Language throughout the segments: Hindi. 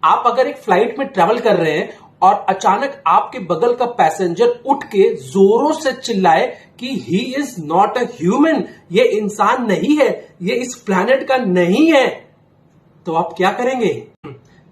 आप अगर एक फ्लाइट में ट्रेवल कर रहे हैं और अचानक आपके बगल का पैसेंजर उठ के जोरों से चिल्लाए कि he is not a human, ये इंसान नहीं है, ये इस प्लैनेट का नहीं है, तो आप क्या करेंगे?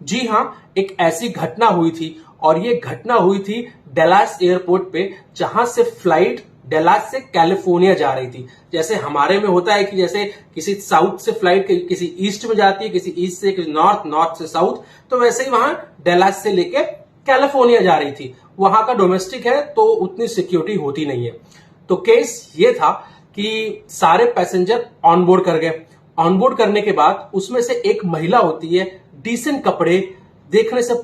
जी हां, एक ऐसी घटना हुई थी और ये घटना हुई थी डलास एयरपोर्ट पे, जहां से फ्लाइट डलास से कैलिफोर्निया जा रही थी। जैसे हमारे में होता है कि जैसे किसी साउथ से फ्लाइट किसी ईस्ट में जाती है, किसी ईस्ट से किसी नॉर्थ, नॉर्थ से साउथ, तो वैसे ही वहां डलास से लेके कैलिफोर्निया जा रही थी। वहां का डोमेस्टिक है तो उतनी सिक्योरिटी होती नहीं है। तो केस ये था कि सारे पैसेंजर ऑनबोर्ड कर गए। ऑनबोर्ड करने के बाद उसमें से एक महिला होती है, डिसेंट कपड़े, देखने से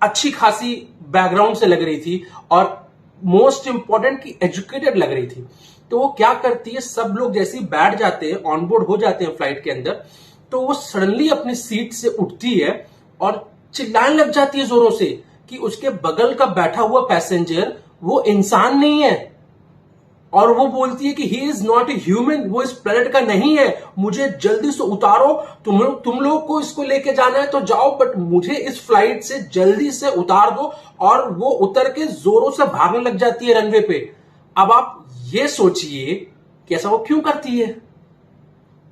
अच्छी खासी बैकग्राउंड से लग रही थी और मोस्ट इंपॉर्टेंट की एजुकेटेड लग रही थी। तो वो क्या करती है, सब लोग जैसे ही बैठ जाते हैं, ऑनबोर्ड हो जाते हैं फ्लाइट के अंदर, तो वो सडनली अपनी सीट से उठती है और चिल्लाने लग जाती है जोरों से कि उसके बगल का बैठा हुआ पैसेंजर वो इंसान नहीं है। और वो बोलती है कि he is not a human, वो इस प्लेनेट का नहीं है, मुझे जल्दी से उतारो, तुम लोग को इसको लेके जाना है तो जाओ, बट मुझे इस फ्लाइट से जल्दी से उतार दो। और वो उतर के जोरों से भागने लग जाती है रनवे पे। अब आप ये सोचिए कि ऐसा वो क्यों करती है।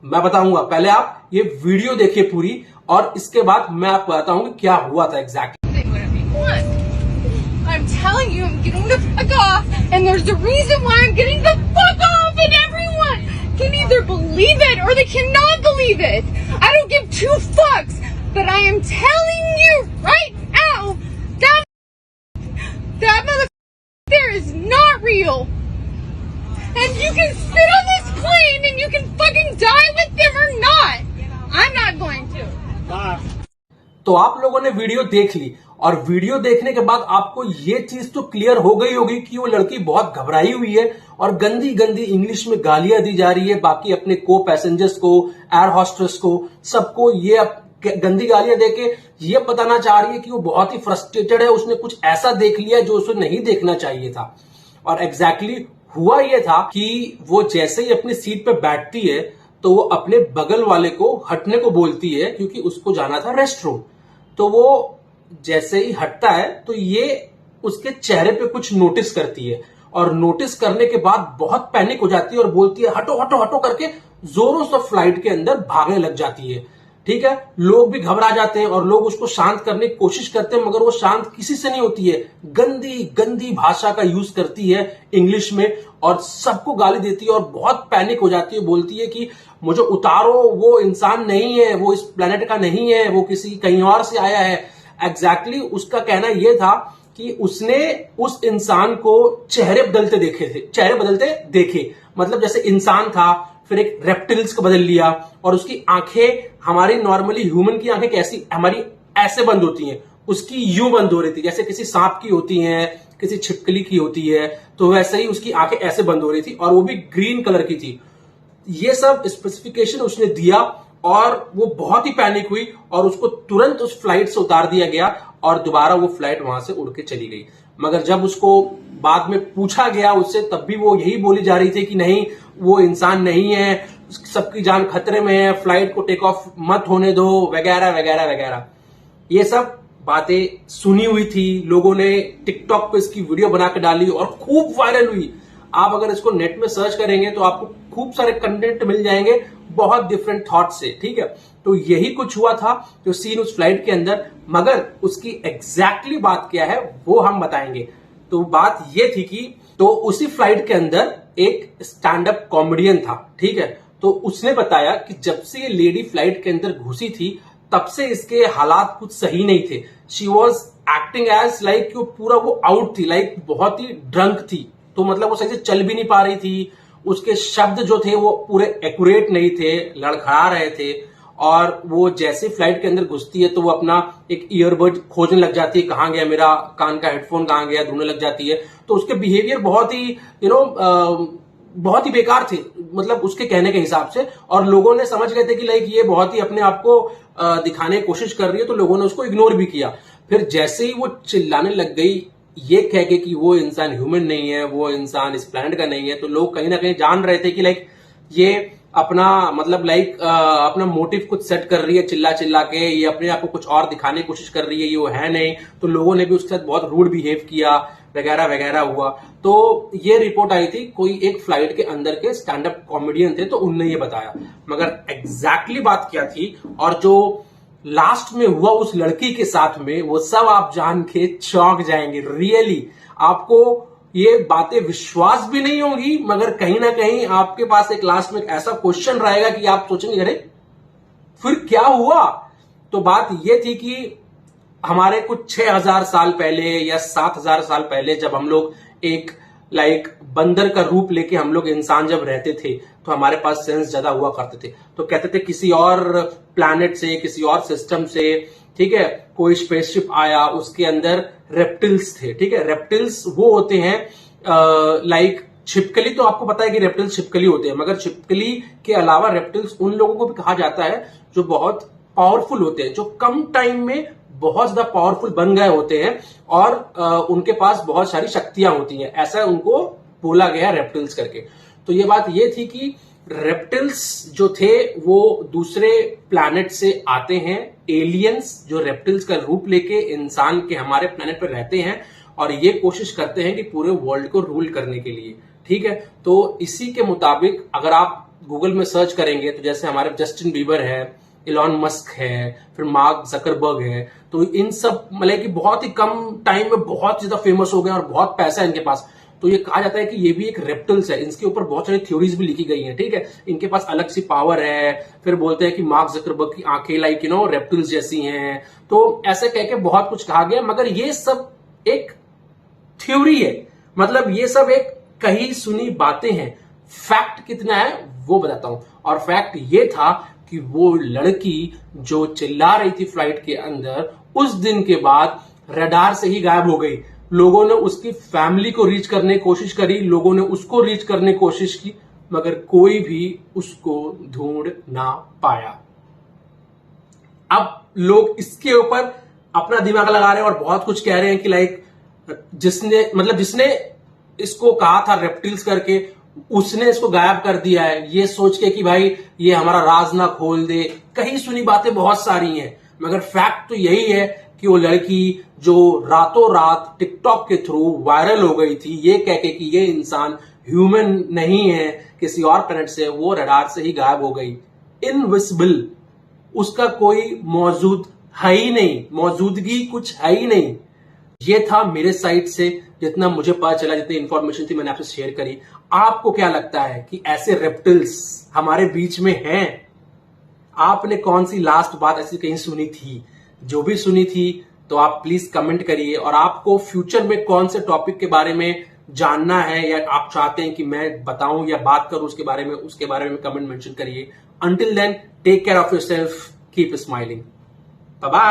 मैं बताऊंगा, पहले आप ये वीडियो देखिए पूरी और इसके बाद मैं आपको बताऊंगा क्या हुआ था exactly. I'm telling you, I'm getting the fuck off, and there's a reason why I'm getting the fuck off, and everyone can either believe it or they cannot believe it. I don't give two fucks, but I am telling you right now that motherfucker there is not real. And you can sit on this plane and you can fucking die with them or not. I'm not going to. Bye. तो आप लोगों ने वीडियो देख ली और वीडियो देखने के बाद आपको ये चीज तो क्लियर हो गई होगी कि वो लड़की बहुत घबराई हुई है और गंदी गंदी इंग्लिश में गालियां दी जा रही है बाकी अपने को पैसेंजर्स को, एयर होस्टेस को, सबको ये गंदी गालियां देके ये बताना चाह रही है कि वो बहुत ही फ्रस्ट्रेटेड है, उसने कुछ ऐसा देख लिया जो उसे नहीं देखना चाहिए था। और एग्जैक्टली हुआ ये था कि वो जैसे ही अपनी सीट पे बैठती है तो वो अपने बगल वाले को हटने को बोलती है क्योंकि उसको जाना था रेस्ट रूम। तो वो जैसे ही हटता है तो ये उसके चेहरे पे कुछ नोटिस करती है और नोटिस करने के बाद बहुत पैनिक हो जाती है और बोलती है हटो हटो हटो करके जोरों से फ्लाइट के अंदर भागने लग जाती है। ठीक है, लोग भी घबरा जाते हैं और लोग उसको शांत करने की कोशिश करते हैं मगर वो शांत किसी से नहीं होती है, गंदी गंदी भाषा का यूज करती है इंग्लिश में और सबको गाली देती है और बहुत पैनिक हो जाती है, बोलती है कि मुझे उतारो, वो इंसान नहीं है, वो इस प्लेनेट का नहीं है, वो किसी कहीं और से आया है। एग्जैक्टली उसका कहना यह था कि उसने उस इंसान को चेहरे बदलते देखे, मतलब जैसे इंसान था फिर एक रेप्टिल्स को बदल लिया और उसकी आंखें हमारी नॉर्मली ह्यूमन की आंखें कैसी हमारी ऐसे बंद होती हैं, उसकी यूं बंद हो रही थी जैसे किसी सांप की होती हैं, किसी छिपकली की होती है, तो वैसे ही उसकी आंखें ऐसे बंद हो रही थी और वो भी ग्रीन कलर की थी। ये सब स्पेसिफिकेशन उसने दिया और वो बहुत ही पैनिक हुई और उसको तुरंत उस फ्लाइट से उतार दिया गया और दोबारा वो फ्लाइट वहां से उड़ के चली गई। मगर जब उसको बाद में पूछा गया उससे तब भी वो यही बोली जा रही थी कि नहीं, वो इंसान नहीं है, सबकी जान खतरे में है, फ्लाइट को टेक ऑफ मत होने दो, वगैरह वगैरह वगैरह। ये सब बातें सुनी हुई थी, लोगों ने टिकटॉक पे इसकी वीडियो बना के डाली और खूब वायरल हुई। आप अगर इसको नेट में सर्च करेंगे तो आपको खूब सारे कंटेंट मिल जाएंगे बहुत डिफरेंट थॉट से। ठीक है, तो यही कुछ हुआ था जो सीन उस फ्लाइट के अंदर, मगर उसकी एग्जैक्टली बात क्या है वो हम बताएंगे। तो बात ये थी कि तो उसी फ्लाइट के अंदर एक स्टैंड अप कॉमेडियन था। ठीक है, तो उसने बताया कि जब से ये लेडी फ्लाइट के अंदर घुसी थी तब से इसके हालात कुछ सही नहीं थे। She was acting as like पूरा वो आउट थी, लाइक बहुत ही ड्रंक थी, तो मतलब वो सही से चल भी नहीं पा रही थी, उसके शब्द जो थे वो पूरे एक्यूरेट नहीं थे, लड़खड़ा रहे थे। और वो जैसे फ्लाइट के अंदर घुसती है तो वो अपना एक ईयरबड खोजने लग जाती है, कहां गया मेरा कान का हेडफोन, कहां गया, ढूंढने लग जाती है। तो उसके बिहेवियर बहुत ही बहुत ही बेकार थे, मतलब उसके कहने के हिसाब से। और लोगों ने समझ गए थे कि लाइक ये बहुत ही अपने आप को दिखाने की कोशिश कर रही है, तो लोगों ने उसको इग्नोर भी किया। फिर जैसे ही वो चिल्लाने लग गई ये कह के कि वो इंसान ह्यूमन नहीं है, वो इंसान इस प्लैनेट का नहीं है, तो लोग कहीं ना कहीं जान रहे थे कि लाइक ये अपना मतलब अपना मोटिव कुछ सेट कर रही है चिल्ला चिल्ला के, ये अपने आप को कुछ और दिखाने की कोशिश कर रही है, ये वो है नहीं, तो लोगों ने भी उसके साथ बहुत रूड बिहेव किया वगैरह वगैरह हुआ। तो ये रिपोर्ट आई थी, कोई एक फ्लाइट के अंदर के स्टैंड अप कॉमेडियन थे तो उनने ये बताया, मगर एग्जैक्टली बात क्या थी और जो लास्ट में हुआ उस लड़की के साथ में, वो सब आप जान के चौंक जाएंगे। रियली आपको ये बातें विश्वास भी नहीं होगी, मगर कहीं ना कहीं आपके पास एक लास्ट में एक ऐसा क्वेश्चन रहेगा कि आप सोचेंगे अरे फिर क्या हुआ। तो बात ये थी कि हमारे कुछ 6000 साल पहले या 7000 साल पहले जब हम लोग एक बंदर का रूप लेके हम लोग इंसान जब रहते थे, तो हमारे पास सेंस ज्यादा हुआ करते थे। तो कहते थे किसी और प्लैनेट से, किसी और सिस्टम से, ठीक है, कोई स्पेसशिप आया, उसके अंदर रेप्टिल्स थे। ठीक है, रेप्टिल्स वो होते हैं छिपकली, तो आपको पता है कि रेप्टिल्स छिपकली होते हैं, मगर छिपकली के अलावा रेप्टिल्स उन लोगों को भी कहा जाता है जो बहुत पावरफुल होते हैं, जो कम टाइम में बहुत ज्यादा पावरफुल बन गए होते हैं और उनके पास बहुत सारी शक्तियां होती हैं, ऐसा उनको बोला गया रेप्टिल्स करके। तो ये बात ये थी कि रेप्टिल्स जो थे वो दूसरे प्लैनेट से आते हैं, एलियंस जो रेप्टिल्स का रूप लेके इंसान के हमारे प्लैनेट पर रहते हैं और ये कोशिश करते हैं कि पूरे वर्ल्ड को रूल करने के लिए। ठीक है, तो इसी के मुताबिक अगर आप गूगल में सर्च करेंगे तो जैसे हमारे जस्टिन बीबर है, इलॉन मस्क है, फिर मार्क जकरबर्ग है, तो इन सब कि बहुत ही कम टाइम में बहुत ज्यादा फेमस हो गए और बहुत पैसा है इनके पास। तो ये कहा जाता है कि ये भी एक रेप्टिल्स है, इनके ऊपर बहुत सारी थ्योरीज भी लिखी गई हैं। ठीक है, इनके पास अलग सी पावर है, फिर बोलते हैं कि मार्क जकरबर्ग की आंखें रेप्टिल्स जैसी हैं, तो ऐसे कह के बहुत कुछ कहा गया, मगर ये सब एक थ्योरी है, मतलब ये सब एक कही सुनी बातें हैं। फैक्ट कितना है वो बताता हूं, और फैक्ट ये था कि वो लड़की जो चिल्ला रही थी फ्लाइट के अंदर, उस दिन के बाद रडार से ही गायब हो गई। लोगों ने उसकी फैमिली को रीच करने की कोशिश करी, लोगों ने उसको रीच करने की कोशिश की, मगर कोई भी उसको ढूंढ ना पाया। अब लोग इसके ऊपर अपना दिमाग लगा रहे हैं और बहुत कुछ कह रहे हैं कि जिसने इसको कहा था रेप्टिल्स करके, उसने इसको गायब कर दिया है, ये सोच के कि भाई ये हमारा राज ना खोल दे। कहीं सुनी बातें बहुत सारी हैं, मगर फैक्ट तो यही है कि वो लड़की जो रातों रात टिकटॉक के थ्रू वायरल हो गई थी, ये कह के कि ये इंसान ह्यूमन नहीं है, किसी और प्लैनेट से, वो रडार से ही गायब हो गई। इनविजिबल, उसका कोई मौजूद है ही नहीं, मौजूदगी कुछ है ही नहीं। ये था मेरे साइड से जितना मुझे पता चला, जितनी इंफॉर्मेशन थी मैंने आपसे शेयर करी। आपको क्या लगता है कि ऐसे रेप्टिल्स हमारे बीच में हैं? आपने कौन सी लास्ट बात ऐसी कहीं सुनी थी? जो भी सुनी थी तो आप प्लीज कमेंट करिए, और आपको फ्यूचर में कौन से टॉपिक के बारे में जानना है या आप चाहते हैं कि मैं बताऊं या बात करूं उसके बारे में कमेंट मेंशन करिए। Until then, take care of yourself, keep smiling, bye bye.